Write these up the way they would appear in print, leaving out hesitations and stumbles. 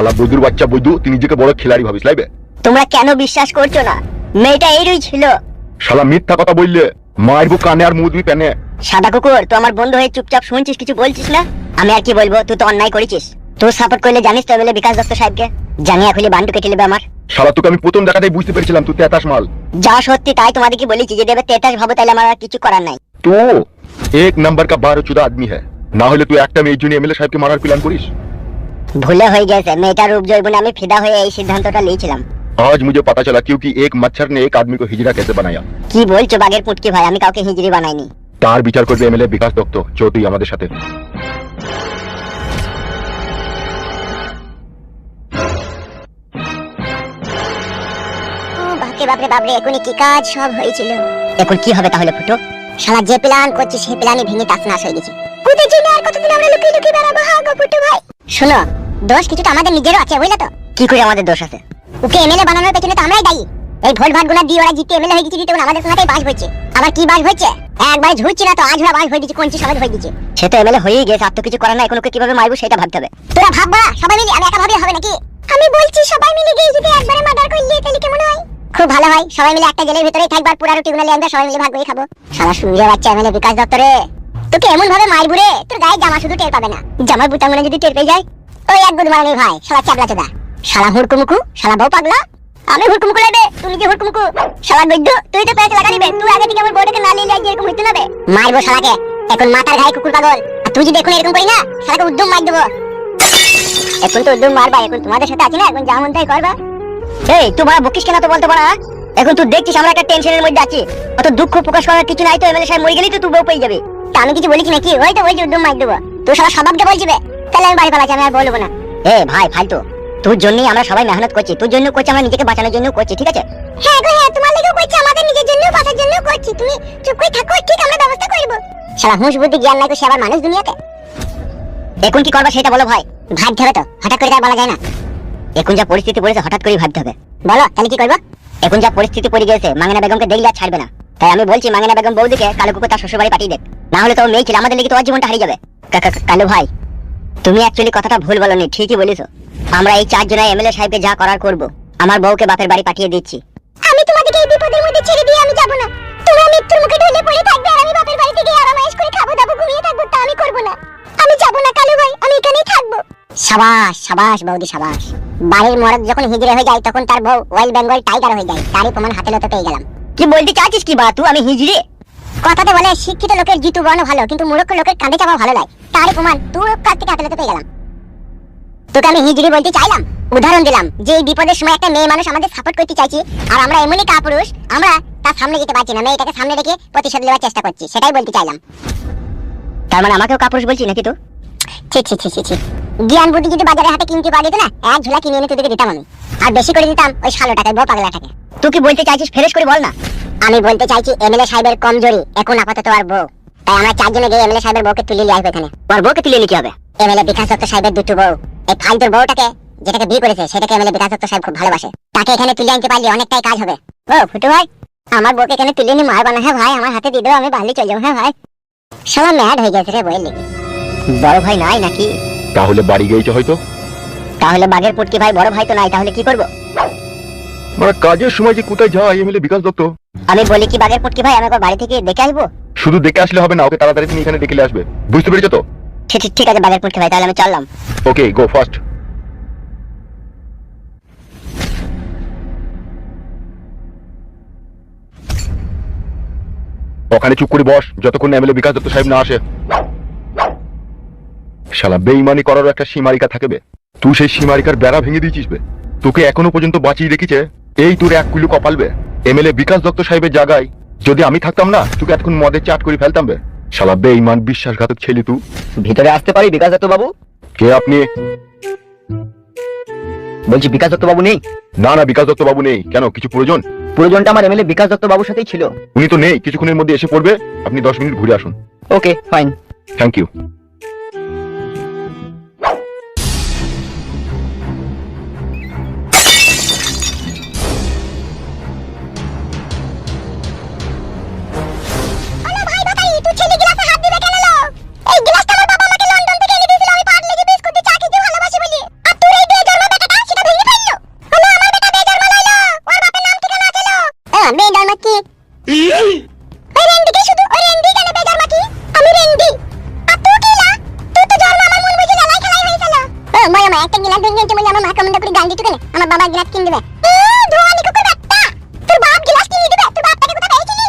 শালা বৈদুর বাচ্চা বৈদু, তুই নিজেকে বড় খিলাড়ি ভাবিস লাইবে? তোমরা কেন বিশ্বাস করছো না? মেয়েটা এইরই ছিল। শালা মিথ্যা কথা বললে মারবো কানে আর মুখ দুই প্যানে। সাদা কুকুর, তো আমার বন্ধু হয়ে চুপচাপ শুনছিস, কিছু বলছিস না? আমি আর কি বলবো, তুই তো অন্যায় করেছিস। তুই সাপোর্ট করলে জানিস তো এমএলএ বিকাশ দত্ত সাহেবকে জানিয়ে খুলে বান্টু কেটে নেবে আমার। শালা তোকে আমি প্রথম দেখাতেই বুঝতে পেরেছিলাম তুই তেতাস মাল। যা সত্যি তাই তোমাদেরকে বলেছি, যে দেবে তেতাস ভাবো, তাহলে আমার আর কিছু করার নাই। তো এক নাম্বার का 12 আদমি है, না হলে তুই একটা মেয়ের জন্য এমএলএ সাহেবকে মারার প্ল্যান করিস। ভুলে হয়ে গেছে, মেয়েটার রূপ জৈবনে আমি ফিদা হয়ে এই সিদ্ধান্তটা নিয়েছিলাম। आज मुझे पता चला क्योंकि एक मच्छर ने एक आदमी को हिजड़ा कैसे बनाया। কি বলছো বাগের পুটকি ভাই? আমি কাউকে হিজড়ি বানাইনি। তার বিচার করবে এমএলএ বিকাশ দত্ত, চো তুই আমাদের সাথে। বাপরে বাপরে বাপরে, এখনই কি কাজ সব হয়েছিল। এখন কি হবে তাহলে ফুটো? শালা যে প্ল্যান করছি সেই প্ল্যানই ভেঙে তাসনাস হয়ে গেছে। ওদের জন্য আর কতদিন আমরা লুকিয়ে লুকিয়ে বেড়াবো? হ্যাঁ গো ফুটো ভাই। শোনো, দোষ কিছুটা আমাদের নিজেরও আছে, বুঝলে তো? কি করে আমাদের দোষ আছে? ওকে এমএলএ বানানোর পেছনে তো আমরাই দায়ী। এই ভোট ভাট গুনা দিয়ে ওরা জিতে এমএলএ হয়ে গেছে, তখন আমাদের কোনাতেই বাস হচ্ছে। আবার কি বাস হচ্ছে? একবার ঝুরছি না তো আজ ওরা বাস হয়ে গেছে, কোনছি সবাই হয়ে গেছে। সে তো এমএলএ হয়েই গেছে, আর তো কিছু করার নাই। এখন ওকে কিভাবে মারবো সেটা ভাবতে হবে। তোরা ভাববা সবাই মিলে, আমি একা ভাবলে হবে নাকি? আমি বলছি সবাই মিলে গিয়ে যদি একবারে মার্ডার করলে তাহলে কেমন হয়? খুব ভালো হয়, সবাই মিলে একটা জেলের ভিতরেই থাকবো আর পুরা রুটি গুলো আমরা সবাই মিলে ভাগ করে খাবো। শালা সুন্দর বাচ্চা এমএলএ বিকাশ দত্ত রে, তোকে এমন ভাবে মারবো রে, তোর গায়ে জামা শুধু টের পাবে না। জামার বুতাম গুলো যদি টের পেয়ে যায়, ওই এক গুদ মারানি ভাই। শালা চাবলা চোদা, শালা হুড়কুমুকু, শালা বউ পাগলা। আমি হুড়কুমুকু লাগবে, তুই নিজে হুড়কুমুকু। শালা বৈদ্য, তুই তো পেঁচে লাগা নিবে। তুই আগে থেকে আমার বউটাকে না নিলে এরকম হইতে হবে। মারবো শালাকে এখন, মাথার ঘায়ে কুকুর পাগল। আর তুই যদি এখন এরকম করি না, শালাকে উদ্যম মার দেবো। এখন তো উদ্যম মারবা, এখন তোমাদের সাথে আছি না, এখন যা মন তাই করবা। এই তুই বড় বকিস কেন তো বলতে পারা? এখন তুই দেখছিস আমরা একটা টেনশনের মধ্যে আছি। অত দুঃখ প্রকাশ করার কিছু নাই তো। এমএলএ সাহেব মরে গেলেই তো তুই বউ পেয়ে যাবে। তা আমি কিছু বলেছি নাকি? ওই তো ওই যে উদ্যম মার দেবো। তুই সবার স্বভাবকে বলছিবে, তাহলে আমি বাড়ি পালাচ্ছি, আমি আর বলবো না। এ ভাই ফালতু, তোর জন্যই আমরা সবাই মেহনত করছি। তোর জন্য করছি, আমরা নিজেকে বাঁচানোর জন্য করছি, ঠিক আছে? হ্যাঁ গো হ্যাঁ, তোমার লাগেও করছি, আমাদের নিজের জন্য বাঁচার জন্য করছি। তুমি চুপ করে থাকো, ঠিক আমরা ব্যবস্থা করব। শালা হুঁশ বুদ্ধি জ্ঞান নাই তো, সে আবার মানুষ দুনিয়াতে। এখন কি করবা সেটা বলো ভাই। ভাবতে হবে তো, হঠাৎ করে তার বলা যায় না। এখন যা পরিস্থিতি পড়েছে, হঠাৎ করে ভাবতে হবে। বলো তাহলে কি করবো? এখন যা পরিস্থিতি পড়ে গেছে, মাঙ্গেনা বেগমকে দেখলে আর ছাড়বে না। তাই আমি বলছি মাঙ্গেনা বেগম বৌদিকে কালো কুকুর তার শ্বশুর বাড়ি পাঠিয়ে দেখ। না হলে তো মেয়ে ছিল, আমাদের লেগে তো ওর জীবনটা হারিয়ে যাবে। কালু ভাই, তুমি অ্যাকচুয়ালি কথাটা ভুল বলনি, ঠিকই বলেছো। আমরা এই 4 জনের এমএলএ সাহেবকে যা করার করব। আমার বউকে বাপের বাড়ি পাঠিয়ে দিচ্ছি। আমি তোমাদেরকে এই বিপদের মধ্যে ছেড়ে দিয়ে আমি যাব না। তোমরা মৃত্যুর মুখে ঢলে পড়ে থাকবে আর আমি বাপের বাড়ি থেকে আরামায়েশ করে খাবো দাবো ঘুমিয়ে থাকবো, তা আমি করব না। আমি যাব না কালু ভাই, আমি এখানেই থাকবো। সাবাস সাবাস বৌদি সাবাস। বাড়ির মরদ যখন হিজড়ে হয়ে যায় তখন তার বউ ওয়েল বেঙ্গল টাইগার হয়ে যায়। তারই প্রমাণ হাতে লতে পেয়ে গেলাম। কি বলতে চাচ্ছিস কি বা তুই? আমি হিজড়ে? কথাতে বলে শিক্ষিত লোকের জিতু বর্ণ ভালো, কিন্তু মূর্খ লোকের কাঁধে চাপা ভালো লাগে। তারই প্রমাণ তোর কাছ থেকে হাতে লতে পেয়ে গেলাম। তোকে আমি হিজড়ি বলতে চাইলাম, উদাহরণ দিলাম যে এই বিপদের সময় একটা মেয়ে মানুষ আমাদের সাপোর্ট করতে চাইছি, আর আমরা এমনই কাপুরুষ, আমরা তার সামনে যেতে পারছি না। মেয়েটাকে সামনে রেখে প্রতিশোধ নেওয়ার চেষ্টা করছি, সেটাই বলতে চাইলাম। তার মানে আমাকেও কাপুরুষ বলছি নাকি তুই? ছি ছি ছি ছি, জ্ঞান বুদ্ধি যদি বাজারে হাটে কিনতে পাওয়া যেত না, এক ঝোলা কিনে এনে তোদেরকে দিতাম আমি। আর বেশি করে দিতাম ওই শালোটাকে, বউ পাগলাটাকে। তুই কি বলতে চাইছিস ফ্রেশ করে বল না। আমি বলতে চাইছি এমএলএ সাহেবের কমজোরি এখন আপাতত আর বউ। তাই আমরা 4 জনে গিয়ে এমএলএ সাহেবের বউকে তুলে নিয়ে আসবো এখানে। ওর বউকে তুলে নিয়ে কি হবে? এমএলএ বিকাশ দত্ত সাহেবের দুটো বউ। এই ফালতুর বউটাকে, যেটাকে বিয়ে করেছে সেটাকে এমএলএ বিকাশ দত্ত সাহেব খুব ভালোবাসে। তাকে এখানে তুলে আনতে পারলে অনেকটাই কাজ হবে। ও ফুটু ভাই, আমার বউকে এখানে তুলে নিয়ে মারবা না? হ্যাঁ ভাই, আমার হাতে দিয়ে দাও, আমি বাড়ি চলে যাবো। হ্যাঁ ভাই। শালা ম্যাড হয়ে গেছে রে বইলি। বড় ভাই নাই নাকি? তাহলে বাড়ি গিয়েছে হয়তো। তাহলে বাগের পুটকি ভাই বড় ভাই তো নাই, তাহলে কি করব? মানে কাজের সময় যে কোথায় যায় এমএলএ বিকাশ দত্ত। আমি বলি কি বাগের পুটকি ভাই, আমি একবার বাড়ি থেকে দেখে আসবো। শুধু দেখে আসলে হবে না, ওকে তাড়াতাড়ি তুমি এখানে ডেকে নিয়ে আসবে, বুঝতে পেরেছো তো? ঠিক আছে বাগের পুটকি ভাই, তাহলে আমি চললাম। ওকে গো ফাস্ট। ওখানে চুপ করে বস যতক্ষণ না এমএলএ বিকাশ দত্ত সাহেব না আসে। শালা বেঈমানি করার একটা সীমারিকা থাকবে, তুই সেই সীমারিকার বেড়া ভেঙে দিয়েছিস বে। তোকে এখনো পর্যন্ত বাঁচিয়ে রেখেছে এই তোর এক কুলু কপালবে। এমএলএ বিকাশ দত্ত সাহেবের জায়গায় যদি আমি থাকতাম না, তোকে এতক্ষণ মদে চাট করে ফেলতাম বে। শালা বেঈমান বিশ্বাসঘাতক ছেলে তুই। ভিতরে আসতে পারি বিকাশ দত্ত বাবু? কে আপনি? বলছি বিকাশ দত্ত বাবু নেই? না না, বিকাশ দত্ত বাবু নেই। কেন, কিছু প্রয়োজন? প্রয়োজনটা আমার এমএলএ বিকাশ দত্ত বাবুর সাথেই ছিল। উনি তো নেই, কিছুক্ষণের মধ্যে এসে পড়বে। আপনি 10 মিনিট ঘুরে আসুন। Okay fine, thank you. ওই রেন্ডিকে শুধু ওই রেন্ডি কেন বেজার মাকি? আমি রেন্ডি। আর তুই কি লা? তুই তো জন্ম আমার মন বুঝে জ্বালাই খেলাই হয়েছিল। ও মায়া একটা গিলাস ভেঙে গেছে বলে আমার মা কমেন্ট করে গাল দিতে কেন? আমার বাবা গিলাস কিনে দেবে। ধোয়ানি কুকুর বাচ্চা। তোর বাপ গিলাস কিনে দিবে। তোর বাপটাকে কোথা পেয়েছিলি?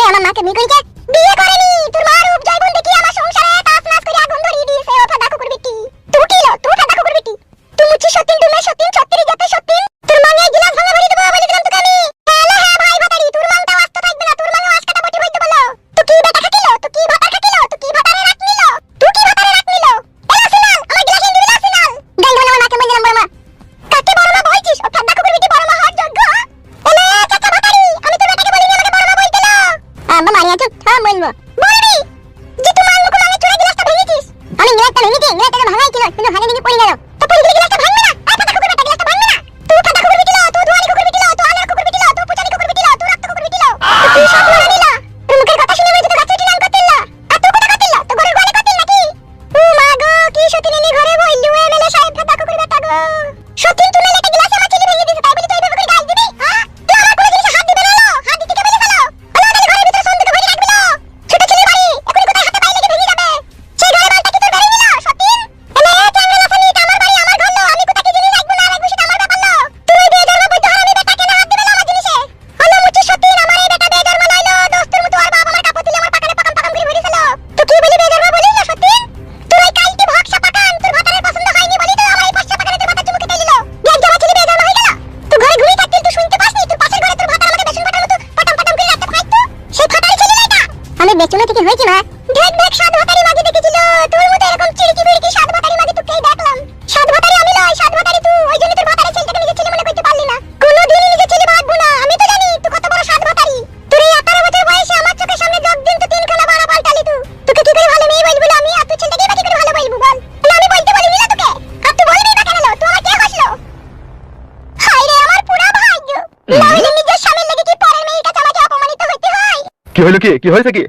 আমার মাকে বিয়ে করিকে বিয়ে করেনি। তোর মার রূপ জয়বন দেখি আমার সংসারে তাস নাচ করে আগুন ধরিয়ে দিয়েছে। ও ফাদা কুকুর বেটি। তুই কি লো? তুই ফাদা কুকুর বেটি। তুই মুচি সত্যি তুমি সত্যি সত্যি যেতে সত্যি। তোর মাকে গিলাস ভাঙা ভরি দেবো বলে দিলাম তোকে আমি। হ্যালো হ্যাঁ ভাই ভাতারি তোর মাংটা আস্ত থাকবে না। তোর মাংটা আজকাটা বটি বইতে বলো। তুই কি বেটা খাকিল? তুই কি ভাতা খাকিল? তুই কি ভাতারে রাখ নিল? তুই কি ভাতারে রাখ নিল? এলা সিনাল আমার গিলাস এনে দিলা সিনাল। দেখ বলে আমার মাকে বলে দিলাম বড় মা। কাকে বড় মা বলছিস? ও ফাদা কুকুর বেটি বড় মা হওয়ার যোগ্য? এলা চাচা ভাতারি আমি তোর বেটাকে বলিনি আমাকে বড় মা বলতে না। আম্মা মারিয়া চুপ হ্যাঁ বলবো। বলবি যে তুই মার মুখে মানে চুরা গিলাসটা ভেঙেছিস। আমি গিলাসটা ভেঙেছি গিলাসটা ভাঙাই ছিল কিন্তু ভাঙে ভেঙে পড়ে গেল। তো পড়ে গেলে গিলাসটা ভাঙবে না। আর ফাদা কুকুর বেটা গিলাসটা ভাঙবে না। তুই ফাদা কুকুর বেটি লো, তুই ধোয়ানি কুকুর বেটি লো, তুই আলার কুকুর বেটি লো, তুই পুচানি কুকুর বেটি লো, তুই রক্ত কুকুর বেটি লো। তুই সব মারা নিলা। তোর মুখের কথা শুনে মনে তো গাছে টিলান করতিল না। আর তুই কোথা করতিল? তুই ঘরের গোয়ালে করতিল নাকি? ও মা গো কি সতীন এনে ঘরে বইলু এমএলএ সাহেব ফাদা কুকুর বেটা গো। সতীন তুমি একটা গ্লাস আমার ছেলে ভেঙে দিয়েছে তাই বলি তুই এভাবে করে গাল দিবি? হ্যাঁ? তুই আমার কোনো জিনিসে হাত দিবি না লো? হাত দিতে কে বলে ফেলো? আলো তাহলে ঘরের ভিতরে সন্দুকে ভরে রাখবি লো। ছোট ছেলে বাড়ি এখনি কোথায় হাতে পায়ে লেগে ভেঙে যাবে। সেই ঘরে বালটা কি তোর ঘরে নিল সতীন? এলে চ্যাংড়া লাফানি এটা আমার বাড়ি আমার ঘর লো। আমি কোথা কি জিনিস রাখবো না রাখবো সেটা আমার ব্যাপার লো। তুই বেজন্ম বৈধ হারামি বেটা কেন হাত দিবে না আমার জিনিসে? হলো মুচি সতীন আমার এই বেটা বেজন্ম লইলো দোস্তের মতো আর বাপ আমার কাপড় তুলে আমার পাকানে পাকাম পাকাম করে ভরে ফেলো। তুই কি বলি বেজন্ম বলিস না সতীন? তুই ওই কালটি ভক্সা পাকান তোর ভাতারের পছন্দ হয়নি বলি তো আমার এই পয়সা পাকানে তোর ভাতার চুমুকে দিল। দেখ যারা ছেলে বেজন্ম হয়ে গেল। তুই ঘরে ঘুরে থাকতিল তুই শুনতে পাসনি তোর পাশের ঘরে তোর ভাতার আমাকে বেসন ফাটার মতো পাটাম পাটাম করে রাখতে খাইতো। সেই ফাটারি ছেলে না এটা। আমি বেচুনে থেকে হয়েছি মা। ঢেক ঢেক সাত ভাতারি মাগি দেখেছিল। তোর মতো এরকম চিড়কি বিড়কি সাত ভাতারি মাগি তোকেই দেখলাম। সাত ভাতারি আমি লয় সাত ভাতারি তুই। ওই জন্য তোর ভাতারের ছেলেটাকে নিজের ছেলে মনে করতে পারলি না। কোনোদিনই নিজের ছেলে ভাববো না। আমি তো জানি তুই কত বড় সাত ভাতারি। তোর এই 18 বছর বয়সে আমার চোখের সামনে যোগ দিন তো তিনখানা বাড়া পাল্টালি তুই। তোকে কি করে ভালো মেয়ে বলবো আমি? আর তুই ছেলেটাকে বা কি করে ভালো বলবো বল? না আমি বলতে বলিনি না তোকে। আর তুই বলবি বা কেন লো? তুই আমার কে হসলো? হায় রে আমার পুরা ভাগ্য। লাউলে নিজের স্বামীর লেগে কি পরের মেয়ের কাছে আমাকে অপমানিত হইতে হয়? কি হলো কি হয়েছে কি?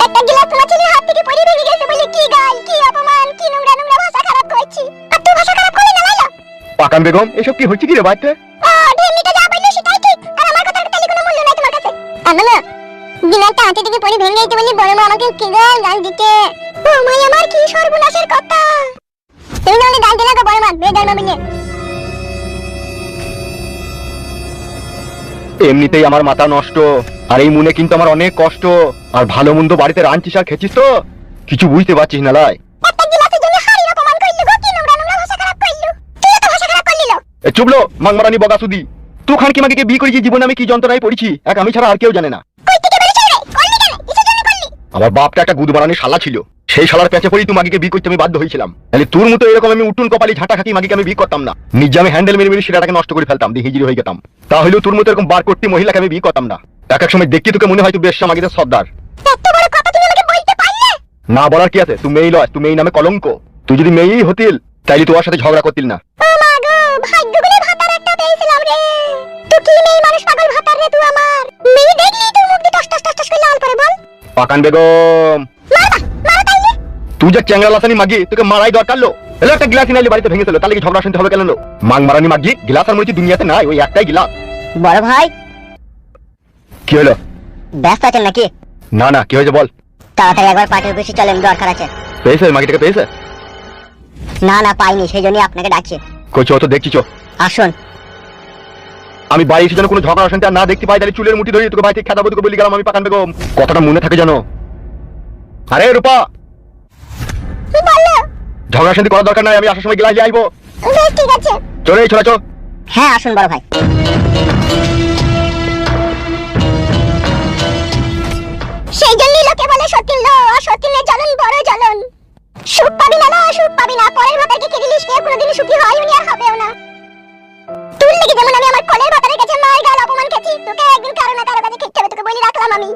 একটা গিলাস তোমার ছেলের হাত থেকে পড়ে ভেঙে গেছে বলে কি গাল কি অপমান কি নোংরা নোংরা ভাষা খারাপ করছি। আর তুই ভাষা খারাপ করলি না লাইলা? পাকান বেগম এসব কি হচ্ছে কি রে বাড়িতে? ঢেমনিটা যা বললো সেটাই ঠিক। আর আমার কথার তাহলে কোনো মূল্য নাই তোমার কাছে। আম্মা গিলাসটা হাতে থেকে পড়ে ভেঙে গেছে বলে বড় মা আমাকে কি গাল দিতে। ও মাই আমার কি সর্বনাশের কথা। তুমি আমাকে গাল দিলা গো বড় মা বেজন্ম বলে। এমনিতেই আমার মাথা নষ্ট আর এই মনে কিন্তু আমার অনেক কষ্ট। আর ভালো মন্দ বাড়িতে রাঁধছিস আর খেছিস তো কিছু বুঝতে পারছিস না লাই। একটা গিলাসের জন্য হাড়ির অপমান কইলি গো কি নোংরা নোংরা ভাষা খারাপ কইলি। তুই তো ভাষা খারাপ করলি লো। এ চুপলো মাংমারানি বগাসুদি। তুই খান কি মাকে বিয়ে করেছিস জীবনে আমি কি যন্ত্রণায় পড়েছি এক আমি ছাড়া আর কেউ জানে না। কই থেকে বেরিয়েছিস রে? করলি কেন? কিসের জন্য করলি? আমার বাপটা একটা গুদমারানি শালা ছিল। সেই শালার পেঁচে পড়ি তুই মাগিকে বিয়ে করতে আমি বাধ্য হয়েছিলাম। তাহলে তোর মতো এরকম আমি উঠুন কপালি ঝাঁটা খাকি মাগিকে আমি বিয়ে করতাম না। নিজে আমি হ্যান্ডেল মেরে মেরে সেটাকে নষ্ট করে ফেলতাম দিয়ে হিজড়ি হয়ে যেতাম। তাহলেও তোর মতো এরকম বার করতে মহিলাকে আমি বিয়ে করতাম না। এক এক সময় দেখতে তোকে মনে হয় তুই বেশ মাগিদের সর্দার। এত বড় কথা তুমি আমাকে বলতে পারলে? না বলার কি আছে? তুই মেয়ে লয় তুই মেয়ে নামে কলঙ্ক। তুই যদি মেয়েই হতিল তাইলে তোমার সাথে ঝগড়া করতিল না। ও মা গো ভাগ্য করে ভাতার একটা পেয়েছিলাম রে। তুই কি মেয়ে মানুষ পাগল ভাতার রে তুই আমার। মেয়ে দেখলি তোর মুখ দিয়ে টস টস টস টস করে লাল করে বল। পাকান বেগম মারা তাইলে। তুই যে চ্যাংড়া লাসানি মাগি তোকে মারাই দরকার লো। এলো একটা গ্লাস নাইলে বাড়িতে ভেঙে ফেলো তাহলে কি ঝগড়া শুনতে হবে কেন লো? মাং মারানি মাগি গ্লাস আর মনে দুনিয়াতে নাই ওই একটাই গ্লাস। বড় ভাই কি হলো? ব্যস্ত আছেন নাকি? না না কি হয়েছে বল। তাড়াতাড়ি একবার পার্টির অফিসে চলেন দরকার আছে। পেয়েছে মাগিটাকে পেয়েছে? না না পাইনি সেই জন্যই আপনাকে ডাকছি। কই চো তো দেখছি চো। আসুন। আমি বাড়ি এসে যেন কোনো ঝগড়া অশান্তি আর না দেখতে পাই তাহলে চুলের মুঠি ধরে তোকে বাড়ি থেকে খেদাবো তোকে বলি গেলাম আমি পাকান বেগম। কথাটা মনে থাকে জানো? আরে রূপা বলো। ঝগড়া অশান্তি করার দরকার নাই আমি আসার সময় গ্লাস নিয়ে আসবো। বেশ ঠিক আছে। চলে ছোড়া চো। হ্যাঁ আসুন বড় ভাই। সেই জন্যই লোকে বলে সতীন লো আর সতীনের জ্বলন বড় জ্বলন। সুখ পাবি না সুখ পাবি না। পরের ভাতারকে খেয়ে দিলিস কেউ কোনোদিনই সুখী হয়ও নি আর হবেও না। তুই লেগে যেমন আমি আমার কোলের ভাতারের কাছে মার গাল অপমান খেয়েছি তোকে একদিন কারো না কারো কাছে খেতে হবে তোকে বলি রাখলাম আমি।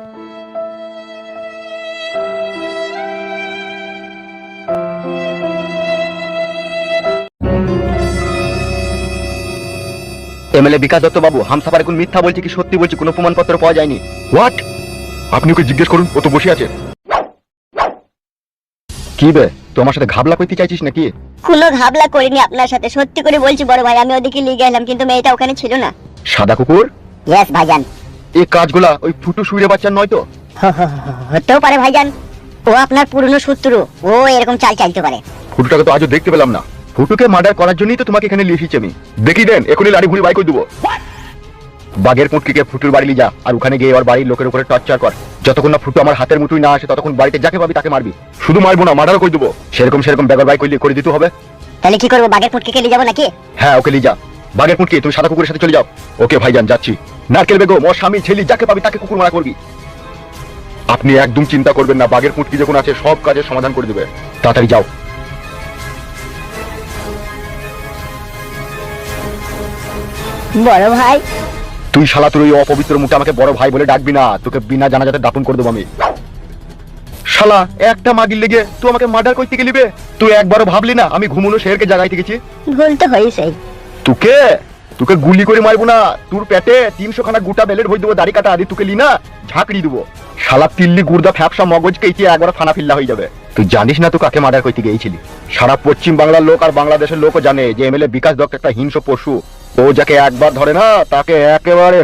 এমএলএ বিকাশ দত্ত বাবু হামসাফার এখন মিথ্যা বলছে কি সত্যি বলছে কোনো প্রমাণপত্র পাওয়া যায়নি। হোয়াট? আপনি ওকে জিজ্ঞেস করুন ও তো বসে আছে। কি বে তুই আমার সাথে ঘাবলা করতে চাইছিস নাকি? কোনো ঘাবলা করিনি আপনার সাথে সত্যি করে বলছি বড় ভাই। আমি ওদিকে নিয়ে গেলাম কিন্তু মেয়েটা ওখানে ছিল না। সাদা কুকুর? ইয়েস ভাইজান। এই কাজগুলা ওই ফুটু শুইরে বাচ্চার নয় তো? হতেও পারে ভাইজান, ও আপনার পুরনো শত্রু, ও এরকম চাল চাইতে পারে। ফুটুটাকে তো আজও দেখতে পেলাম না। ফুটুকে মার্ডার করার জন্যই তো তোমাকে এখানে নিয়ে এসেছি আমি। দেখি দেন এখনই লাড়ি ভুড়ি বাই করে দেবো। বাঘের পুটকিকে ফুটুর বাড়ি নিয়ে যা, আর ওখানে গিয়ে ওর বাড়ির লোকের উপরে টর্চার কর। যতক্ষণ না ফুটু আমার হাতের মুঠোয় না আসে ততক্ষণ বাড়িতে যাকে পাবি তাকে মারবি। শুধু মারবো না, মার্ডারও করে দেবো। সেরকম বেগর বাই করে দিতে হবে। তাহলে কি করবো, বাঘের পুটকিকে নিয়ে যাবো নাকি? হ্যাঁ ওকে নিয়ে যা। বাঘের পুটকি তুমি সাদা কুকুরের সাথে চলে যাও। ওকে ভাইজান যাচ্ছি। নারকেল বেগম ওর স্বামী ছেলে যাকে পাবি তাকে কুকুর মারা করবি। আপনি একদম চিন্তা করবেন না, বাঘের পুটকি যখন আছে সব কাজের সমাধান করে দেবে। তাড়াতাড়ি যাও। বড় ভাই, তুই শালা তোর ওই অপবিত্র মুখে আমাকে বড় ভাই বলে ডাকবি না, তোকে বিনা জানাজাতে দাফন করে দেবো আমি। শালা একটা মাগির লেগে তুই আমাকে মার্ডার করতে গেলিবে? তুই একবারও ভাবলি না আমি ঘুমনো শেরকে জাগাইতে গেছি? ভুল তো হয়েছেই। তোকে তোকে গুলি করে মারবো না, তোর পেটে 300 খানা গোটা বেলের ভই দেবো, দাড়ি কাটা আদি তোকে লি না ঝাঁকড়ি দেবো। শালা তিল্লি গুর্দা ফ্যাপসা মগজ কেইতে একবার ফানা ফিল্লা হয়ে যাবে। তুই জানিস না তুই কাকে মার্ডার করতে গিয়েছিলি? সারা পশ্চিম বাংলার লোক আর বাংলাদেশের লোকও জানে যে এমএলএ বিকাশ দত্ত একটা হিংস্র পশু। ও যাকে একবার ধরে না তাকে একেবারে